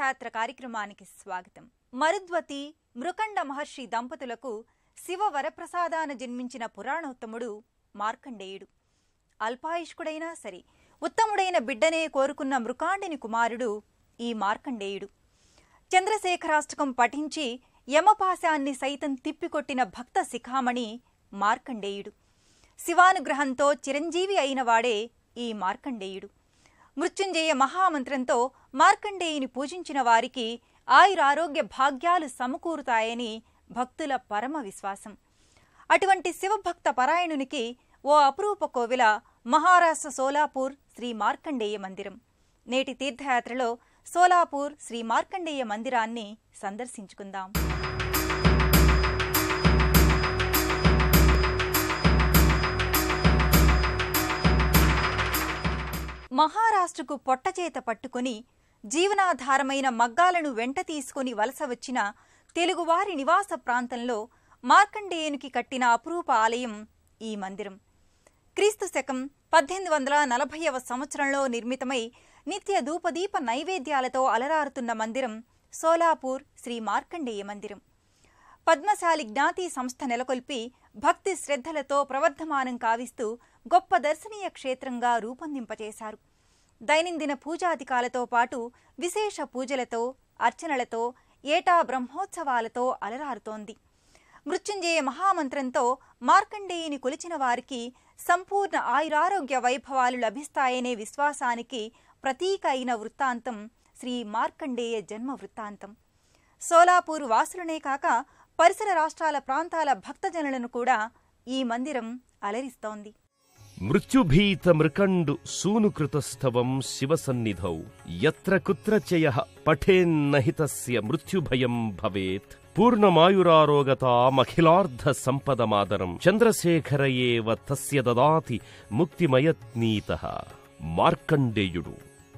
తీర్థయాత్ర కార్యక్రమానికి స్వాగతం. మరుద్వతి మృకండ మహర్షి దంపతులకు శివ వరప్రసాదాన జన్మించిన పురాణోత్తముడు మార్కండేయుడు. అల్పాయుష్కుడైనా సరే ఉత్తముడైన బిడ్డనే కోరుకున్న మృకాండిని కుమారుడు ఈ మార్కండేయుడు. చంద్రశేఖరాష్టకం పఠించి యమపాశాన్ని సైతం తిప్పికొట్టిన భక్త శిఖామణి మార్కండేయుడు. శివానుగ్రహంతో చిరంజీవి అయినవాడే ఈ మార్కండేయుడు. మృత్యుంజయ మహామంత్రంతో మార్కండేయుని పూజించిన వారికి ఆయురారోగ్య భాగ్యాలు సమకూరుతాయని భక్తుల పరమ విశ్వాసం. అటువంటి శివభక్త పరాయణునికి ఓ అపురూప కోవిల మహారాష్ట్ర సోలాపూర్ శ్రీ మార్కండేయ మందిరం. నేటి తీర్థయాత్రలో సోలాపూర్ శ్రీ మార్కండేయ మందిరాన్ని సందర్శించుకుందాం. మహారాష్ట్రకు పొట్టచేత పట్టుకుని జీవనాధారమైన మగ్గాలను వెంట తీసుకుని వలస వచ్చిన తెలుగువారి నివాస ప్రాంతంలో మార్కండేయునికి కట్టిన అపురూప ఆలయం ఈ మందిరం. క్రీస్తు శకం 1840వ సంవత్సరంలో నిర్మితమై నిత్య ధూపదీప నైవేద్యాలతో అలరారుతున్న మందిరం సోలాపూర్ శ్రీ మార్కండేయ మందిరం. పద్మశాలి జ్ఞాతి సంస్థ నెలకొల్పి భక్తి శ్రద్ధలతో ప్రవర్ధమానం కావిస్తూ గొప్ప దర్శనీయ క్షేత్రంగా రూపొందింపచేశారు. దైనందిన పూజాధికాలతో పాటు విశేష పూజలతో అర్చనలతో ఏటా బ్రహ్మోత్సవాలతో అలరారుతోంది. మృత్యుంజయ మహామంత్రంతో మార్కండేయుని కొలిచిన వారికి సంపూర్ణ ఆయురారోగ్య వైభవాలు లభిస్తాయనే విశ్వాసానికి ప్రతీక అయిన వృత్తాంతం శ్రీ మార్కండేయ జన్మ వృత్తాంతం. సోలాపూర్ వాసులనే కాక పరిసర రాష్ట్రాల ప్రాంతాల భక్తజనులను కూడా ఈ మందిరం అలరిస్తోంది. మృత్యుభీత మృకండు సూనుకృతస్తవం శివసన్నిధౌ యత్ర కుత్రచయః పఠేన్నహితస్య మృత్యుభయం భవేత్ పూర్ణమాయురారోగతామఖిలార్ధ సంపదమాదరం చంద్రశేఖరయేవ తస్య దదాతి ముక్తిమయత్నీతః. మార్కండేయుడు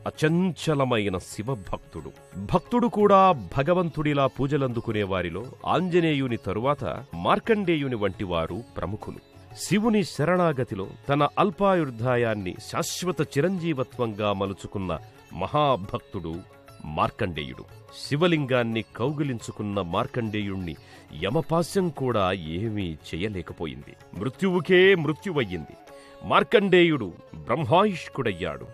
అచంచలమైన శివభక్తుడు. భక్తుడు కూడా భగవంతుడిలా పూజలందుకునే వారిలో ఆంజనేయుని తరువాత మార్కండేయుని వంటివారు ప్రముఖులు. శివుని శరణాగతిలో తన అల్పాయుర్దాయాన్ని శాశ్వత చిరంజీవత్వంగా మలుచుకున్న మహాభక్తుడు మార్కండేయుడు. శివలింగాన్ని కౌగిలించుకున్న మార్కండేయుణ్ణి యమపాశం కూడా ఏమీ చెయ్యలేకపోయింది. మృత్యువుకే మృత్యువయ్యింది. మార్కండేయుడు బ్రహ్మాయుష్కుడయ్యాడు.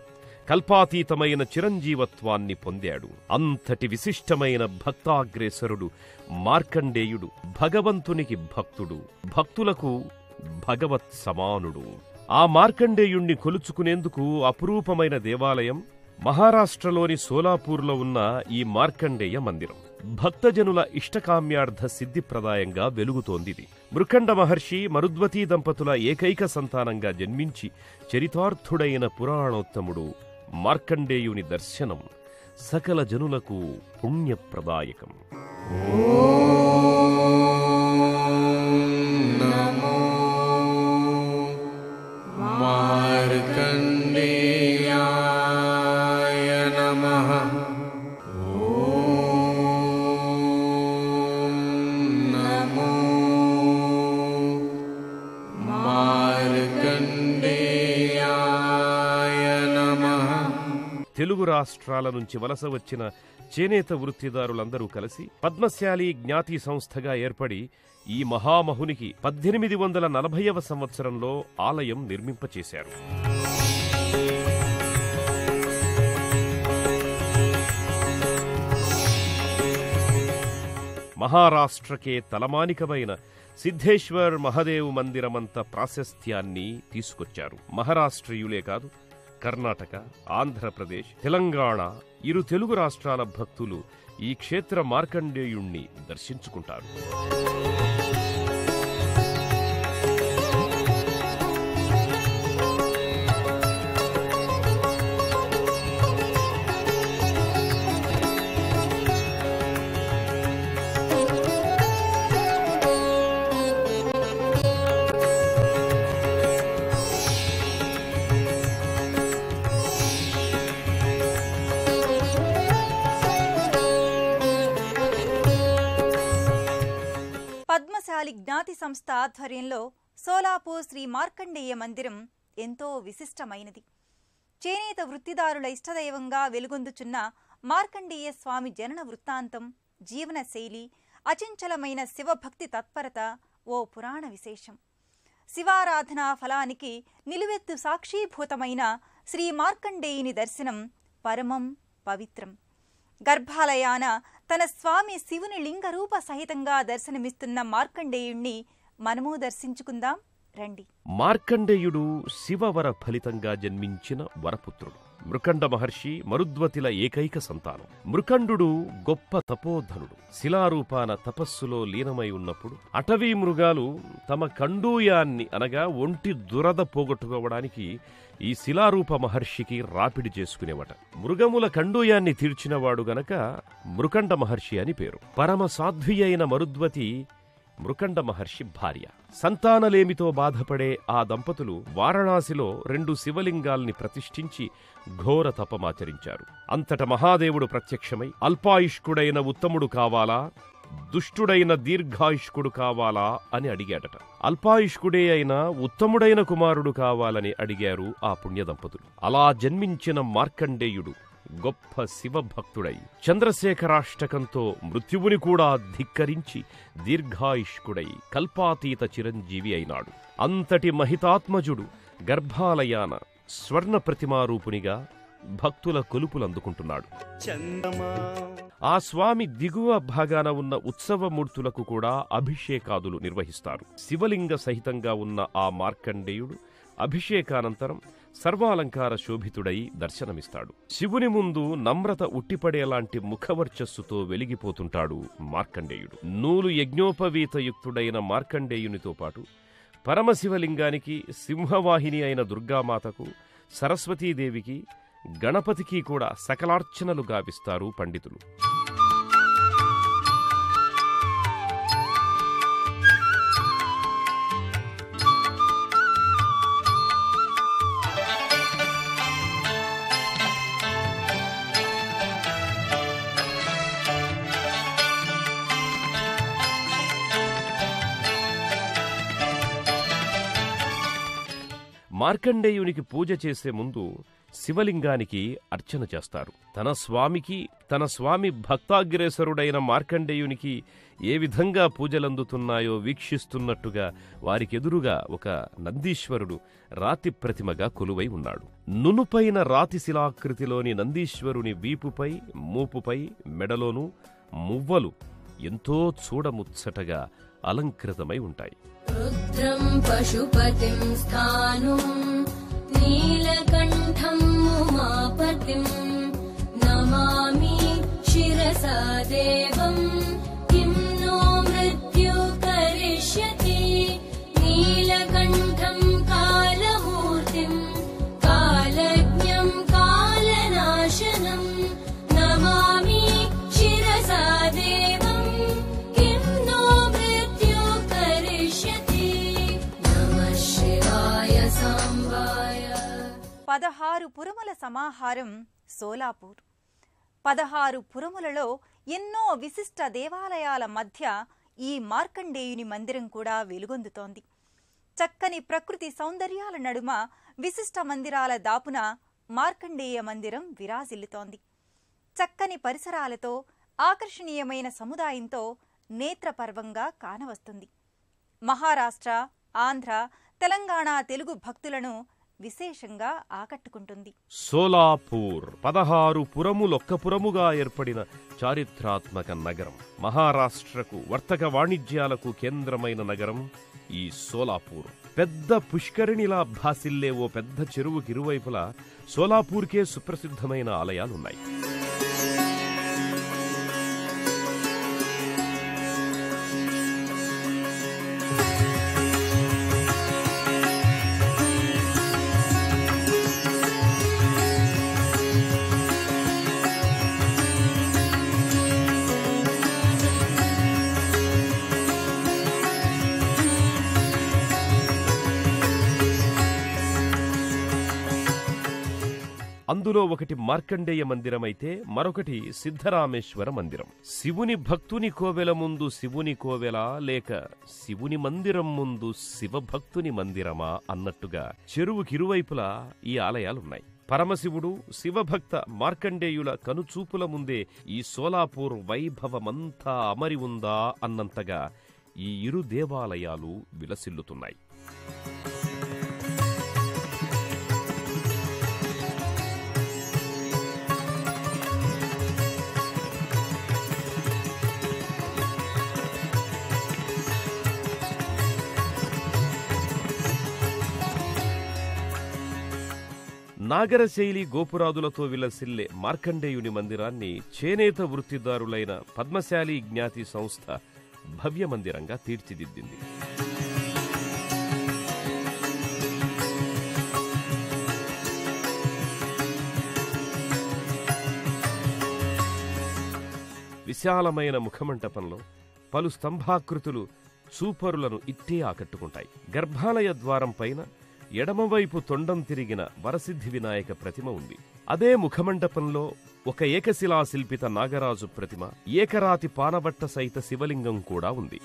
కల్పాతీతమైన చిరంజీవత్వాన్ని పొందాడు. అంతటి విశిష్టమైన భక్తాగ్రేసరుడు మార్కండేయుడు భగవంతునికి భక్తుడు, భక్తులకు భగవత్ సమానుడు. ఆ మార్కండేయుణ్ణి కొలుచుకునేందుకు అపురూపమైన దేవాలయం మహారాష్ట్రలోని సోలాపూర్లో ఉన్న ఈ మార్కండేయ మందిరం. భక్తజనుల ఇష్టకామ్యార్థ సిద్ధిప్రదాయంగా వెలుగుతోందిది. మృకండ మహర్షి మరుద్వతీ దంపతుల ఏకైక సంతానంగా జన్మించి చరితార్థుడైన పురాణోత్తముడు మార్కండేయుని దర్శనం సకల జనులకు పుణ్యప్రదాయకం. మార్కండేయాయ నమః. నమో మార్కండేయాయ నమః. తెలుగు రాష్ట్రాల నుంచి వలస వచ్చిన చేనేత వృత్తిదారులందరూ కలిసి పద్మశాలి జ్ఞాతి సంస్థగా ఏర్పడి ఈ మహామహునికి 1840వ సంవత్సరంలో ఆలయం నిర్మింపచేశారు. మహారాష్ట్రకే తలమానికమైన సిద్ధేశ్వర్ మహదేవ్ మందిరమంత ప్రాశస్త్యాన్ని తీసుకొచ్చారు. మహారాష్ట్రీయులే కాదు, కర్ణాటక, ఆంధ్రప్రదేశ్, తెలంగాణ ఇరు తెలుగు రాష్ట్రాల భక్తులు ఈ క్షేత్ర మార్కండేయుణ్ణి దర్శించుకుంటారు. పద్మశాలి జ్ఞాతి సంస్థ ఆధ్వర్యంలో సోలాపూర్ శ్రీ మార్కండేయ మందిరం ఎంతో విశిష్టమైనది. చేనేత వృత్తిదారుల ఇష్టదైవంగా వెలుగొందుచున్న మార్కండేయ స్వామి జనన వృత్తాంతం, జీవనశైలి, అచంచలమైన శివభక్తి తత్పరత ఓ పురాణ విశేషం. శివారాధనా ఫలానికి నిలువెత్తు సాక్షీభూతమైన శ్రీ మార్కండేయుని దర్శనం పరమం పవిత్రం. గర్భాలయాన తన స్వామి శివుని లింగరూప సహితంగా దర్శనమిస్తున్న మార్కండేయుణ్ణి మనము దర్శించుకుందాం రండి. మార్కండేయుడు శివవర ఫలితంగా జన్మించిన వరపుత్రుడు. మృకండ మహర్షి మరుద్వతిల ఏకైక సంతానం. మృకండు గొప్ప తపోధనుడు. శిలారూపాన తపస్సులో లీనమై ఉన్నప్పుడు అటవీ మృగాలు తమ కండూయాన్ని అనగా ఒంటి దురద పోగొట్టుకోవడానికి ఈ శిలారూప మహర్షికి రాపిడి చేసుకునేవట. మృగముల కండూయాన్ని తీర్చినవాడు గనక మృకండ మహర్షి అని పేరు. పరమ సాధ్వి అయిన మరుద్వతి మృకండ మహర్షి భార్య. సంతానలేమితో బాధపడే ఆ దంపతులు వారణాసిలో 2 శివలింగాల్ని ప్రతిష్ఠించి ఘోర తపమాచరించారు. అంతట మహాదేవుడు ప్రత్యక్షమై అల్పాయుష్కుడైన ఉత్తముడు కావాలా, దుష్టుడైన దీర్ఘాయుష్కుడు కావాలా అని అడిగాడట. అల్పాయుష్కుడే అయినా ఉత్తముడైన కుమారుడు కావాలని అడిగారు ఆ పుణ్యదంపతులు. అలా జన్మించిన మార్కండేయుడు గొప్ప శివభక్తుడై చంద్రశేఖరాష్టకంతో మృత్యువుని కూడా ధిక్కరించి దీర్ఘాయుష్కుడై కల్పాతీత చిరంజీవి అయినాడు. అంతటి మహితాత్మజుడు గర్భాలయాన స్వర్ణ ప్రతిమారూపునిగా భక్తుల కొలుపులందుకుంటున్నాడు. ఆ స్వామి దిగువ భాగాన ఉన్న ఉత్సవమూర్తులకు కూడా అభిషేకాదులు నిర్వహిస్తారు. శివలింగ సహితంగా ఉన్న ఆ మార్కండేయుడు అభిషేకానంతరం సర్వాలంకార శోభితుడై దర్శనమిస్తాడు. శివుని ముందు నమ్రత ఉట్టిపడేలాంటి ముఖవర్చస్సుతో వెలిగిపోతుంటాడు మార్కండేయుడు. నూలు యజ్ఞోపవీతయుక్తుడైన మార్కండేయునితో పాటు పరమశివలింగానికి, సింహవాహిని అయిన దుర్గామాతకు, సరస్వతీదేవికి, గణపతికి కూడా సకలార్చనలు గావిస్తారు పండితులు. మార్కండేయునికి పూజ చేసే ముందు శివలింగానికి అర్చన చేస్తారు. తన స్వామి భక్తాగ్రేసరుడైన మార్కండేయునికి ఏ విధంగా పూజలందుతున్నాయో వీక్షిస్తున్నట్టుగా వారికెదురుగా ఒక నందీశ్వరుడు రాతి ప్రతిమగా కొలువై ఉన్నాడు. నునుపైన రాతి శిలాకృతిలోని నందీశ్వరుని వీపుపై, మూపుపై, మెడలోనూ మువ్వలు ఎంతో చూడముచ్చటగా అలంకృతమై ఉంటాయి. రుద్రం పశుపతిం స్థానుం నీలకంఠం ఉమాపతిం నమామి శిరసా దేవం కిం నో మృత్యు కరిష్యతి నీలకంఠం కాలమూర్తిం కాలజ్ఞం కాలనాశనం నమామి శిరసా దేవం కిం నో మృత్యు కరిష్యతి నమః శివాయ సాంబాయ. 16 పురముల సమాహారం సోలాపూర్. 16 పురములలో ఎన్నో విశిష్ట దేవాలయాల మధ్య ఈ మార్కండేయుని మందిరం కూడా వెలుగొందుతోంది. చక్కని ప్రకృతి సౌందర్యాల నడుమ విశిష్ట మందిరాల దాపున మార్కండేయ మందిరం విరాజిల్లుతోంది. చక్కని పరిసరాలతో, ఆకర్షణీయమైన సముదాయంతో నేత్రపర్వంగా కానవస్తుంది. మహారాష్ట్ర, ఆంధ్ర, తెలంగాణ తెలుగు భక్తులను విశేషంగా ఆకట్టుకుంటుంది. సోలాపూర్ 16 పురములొక్క పురముగా ఏర్పడిన చారిత్రాత్మక నగరం. మహారాష్ట్రకు వర్తక వాణిజ్యాలకు కేంద్రమైన నగరం ఈ సోలాపూర్. పెద్ద పుష్కరిణిలా భాసిల్లే ఓ పెద్ద చెరువుకిరువైపులా సోలాపూర్కే సుప్రసిద్ధమైన ఆలయాలున్నాయి. అందులో ఒకటి మార్కండేయ మందిరమైతే మరొకటి సిద్ధరామేశ్వర మందిరం. శివుని భక్తుని కోవెల ముందు శివుని కోవెల, లేక శివుని మందిరం ముందు శివభక్తుని మందిరమా అన్నట్టుగా చెరువుకిరువైపులా ఈ ఆలయాలున్నాయి. పరమశివుడు శివభక్త మార్కండేయుల కనుచూపుల ముందే ఈ సోలాపూర్ వైభవమంతా అమరి ఉందా అన్నంతగా ఈ ఇరు దేవాలయాలు విలసిల్లుతున్నాయి. నాగరశైలి గోపురాదులతో విలసిల్లే మార్కండేయుని మందిరాన్ని చేనేత వృత్తిదారులైన పద్మశాలి జ్ఞాతి సంస్థ భవ్య మందిరంగా తీర్చిదిద్దింది. విశాలమైన ముఖమంటపంలో పలు స్తంభాకృతులు చూపరులను ఇట్టే ఆకట్టుకుంటాయి. గర్భాలయ ద్వారం పైన ఎడమవైపు తొండం తిరిగిన వరసిద్ధి వినాయక ప్రతిమ ఉంది. అదే ముఖమండపంలో ఒక ఏకశిలా శిల్పిత నాగరాజు ప్రతిమ, ఏకరాతి పానబట్ట సహిత శివలింగం కూడా ఉంది.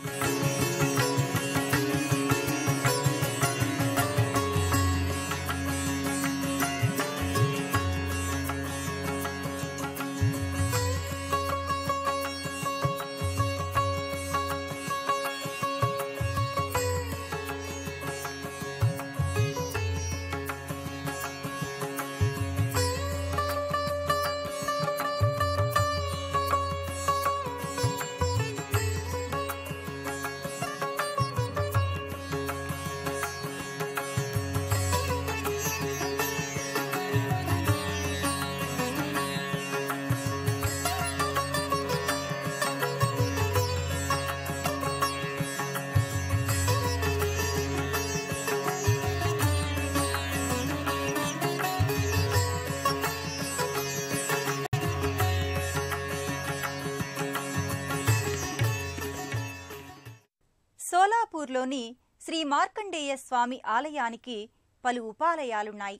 సోలాపూర్లోని శ్రీ మార్కండేయ స్వామి ఆలయానికి పలు ఉపాలయాలున్నాయి.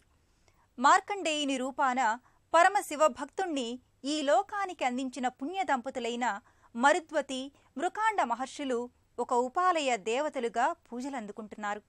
మార్కండేయుని రూపాన పరమశివ భక్తుణ్ణి ఈ లోకానికి అందించిన పుణ్య దంపతులైన మరుద్వతి, మృకాండ మహర్షులు ఒక ఉపాలయ దేవతలుగా పూజలందుకుంటున్నారు.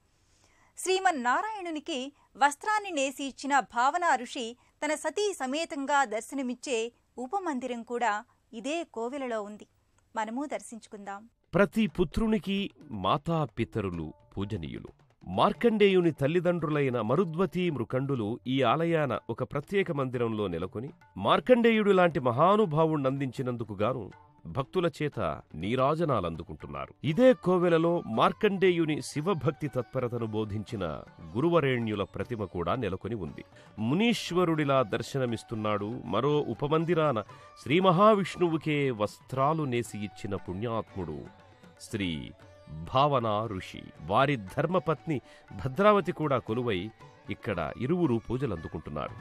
శ్రీమన్నారాయణునికి వస్త్రాన్ని నేసి ఇచ్చిన భావనా ఋషి తన సతీ సమేతంగా దర్శనమిచ్చే ఉపమందిరం కూడా ఇదే కోవెలలో ఉంది. మనము దర్శించుకుందాం. ప్రతి పుత్రునికి మాతాపితరులు పూజనీయులు. మార్కండేయుని తల్లిదండ్రులైన మరుద్వతి, మృకండులు ఈ ఆలయాన ఒక ప్రత్యేక మందిరంలో నెలకొని మార్కండేయుడు లాంటి మహానుభావుణ్ణందించినందుకు గాను భక్తుల చేత నీరాజనాలందుకుంటున్నారు. ఇదే కోవెలలో మార్కండేయుని శివభక్తి తత్పరతను బోధించిన గురువరేణ్యుల ప్రతిమ కూడా నెలకొని ఉంది. మునీశ్వరుడిలా దర్శనమిస్తున్నాడు. మరో ఉపమందిరాన శ్రీ మహావిష్ణువుకే వస్త్రాలు నేసి ఇచ్చిన పుణ్యాత్ముడు శ్రీ భావనా ఋషి. వారి ధర్మపత్ని భద్రావతి కూడా కొలువై ఇక్కడ ఇరువురు పూజలందుకుంటున్నారు.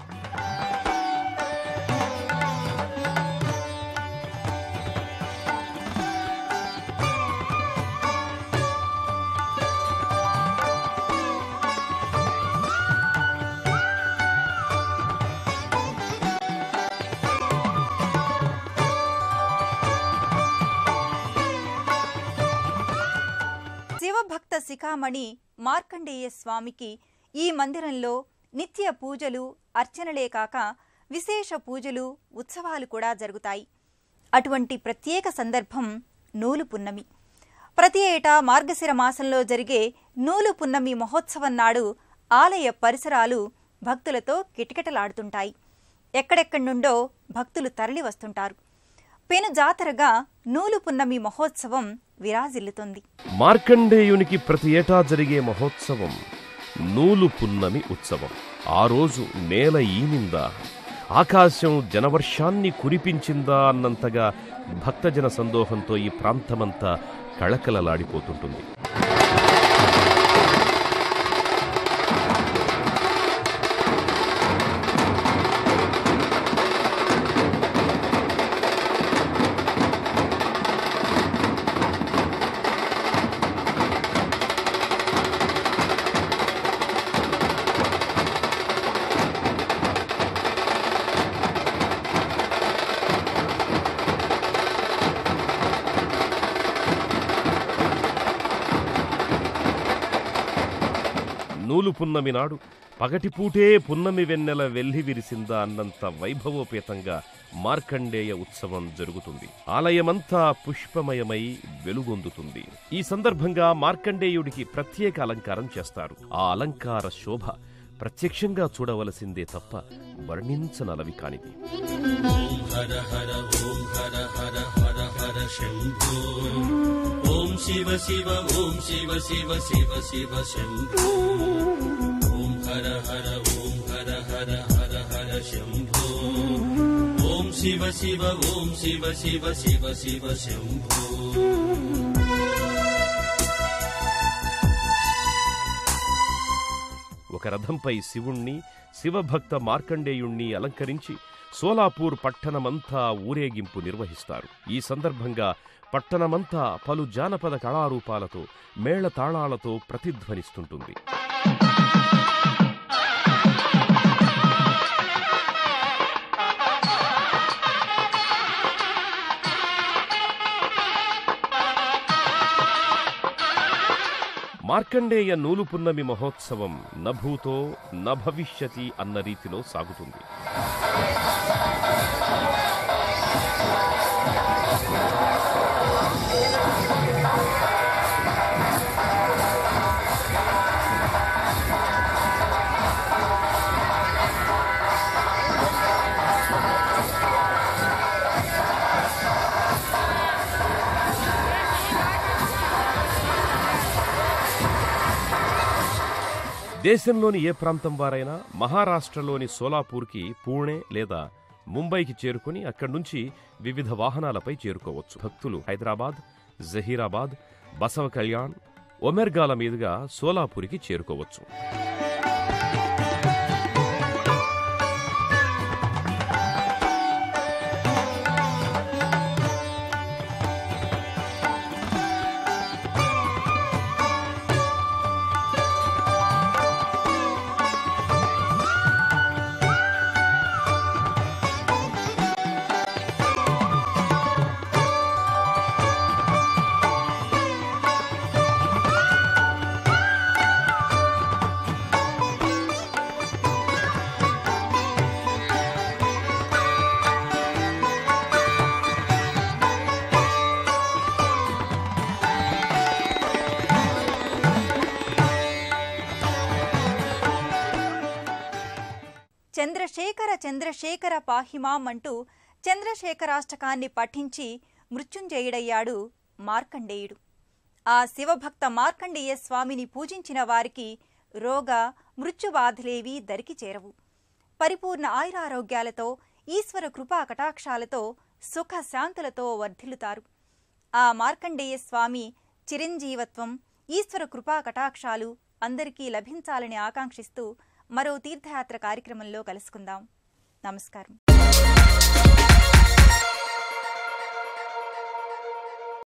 శివభక్త శిఖామణి మార్కండేయ స్వామికి ఈ మందిరంలో నిత్య పూజలు, అర్చనలే కాక విశేష పూజలు, ఉత్సవాలు కూడా జరుగుతాయి. అటువంటి ప్రత్యేక సందర్భం నూలు పున్నమి. ప్రతి ఏటా మార్గశిర మాసంలో జరిగే నూలు పున్నమి మహోత్సవం నాడు ఆలయ పరిసరాలు భక్తులతో కిటకిటలాడుతుంటాయి. ఎక్కడెక్కడి నుండో భక్తులు తరలి వస్తుంటారు. పెను జాతరగా నూలు పున్నమి మహోత్సవం విరాజిల్లుతుంది. మార్కండేయునికి ప్రతి ఏటా జరిగే మహోత్సవం నూలు పున్నమి ఉత్సవం. ఆ రోజు నేల ఈనిందా, ఆకాశం జనవర్షాన్ని కురిపించిందా అన్నంతగా భక్తజన సందోహంతో ఈ ప్రాంతమంతా కళకళలాడిపోతుంటుంది. నూలు పున్నమి నాడు పగటిపూటే పున్నమి వెన్నెల వెల్లి విరిసిందా అన్నంత వైభవోపేతంగా మార్కండేయ ఉత్సవం జరుగుతుంది. ఆలయమంతా పుష్పమయమై వెలుగొందుతుంది. ఈ సందర్భంగా మార్కండేయుడికి ప్రత్యేక అలంకారం చేస్తారు. ఆ అలంకార శోభ ప్రత్యక్షంగా చూడవలసిందే తప్ప వర్ణించనలవి కానిది. ఓం హర హర ఓం హర హర హర హర శంభో ఓం శివ శివ ఓం శివ శివ శివ శివ శంభో ఓం హర హర ఓం హర హర హర హర శంభో ఓం శివ శివ ఓం శివ శివ శివ శివ శంభో. ఒక రథంపై శివుణ్ణి, శివభక్త మార్కండేయుణ్ణి అలంకరించి సోలాపూర్ పట్టణమంతా ఊరేగింపు నిర్వహిస్తారు. ఈ సందర్భంగా పట్టణమంతా పలు జానపద కళారూపాలతో, మేళతాళాలతో ప్రతిధ్వనిస్తుంటుంది. మార్కండేయ నూలుపున్నమి మహోత్సవం నభూతో నభవిష్యతి అన్న రీతిలో సాగుతుంది. దేశంలోని ఏ ప్రాంతం వారైనా మహారాష్ట్రలోని సోలాపూర్కి, పూణే లేదా ముంబైకి చేరుకుని అక్కడి నుంచి వివిధ వాహనాలపై చేరుకోవచ్చు. భక్తులు హైదరాబాద్, జహీరాబాద్, బసవ కళ్యాణ్, ఒమెర్గాల మీదుగా సోలాపూర్కి చేరుకోవచ్చు. చంద్రశేఖర చంద్రశేఖర పాహిమాం అంటూ చంద్రశేఖరాష్టకాన్ని పఠించి మృత్యుంజయుడయ్యాడు మార్కండేయుడు. ఆ శివభక్త మార్కండేయ స్వామిని పూజించిన వారికి రోగ మృత్యుబాధలేవీ దరికి చేరవు. పరిపూర్ణ ఆయురారోగ్యాలతో, ఈశ్వర కృపా కటాక్షాలతో, సుఖ శాంతులతో వర్ధిల్లుతారు. ఆ మార్కండేయ స్వామి చిరంజీవత్వం, ఈశ్వర కృపా కటాక్షాలు అందరికీ లభించాలని ఆకాంక్షిస్తూ మరో తీర్థయాత్ర కార్యక్రమంలో కలుసుకుందాం. నమస్కారం.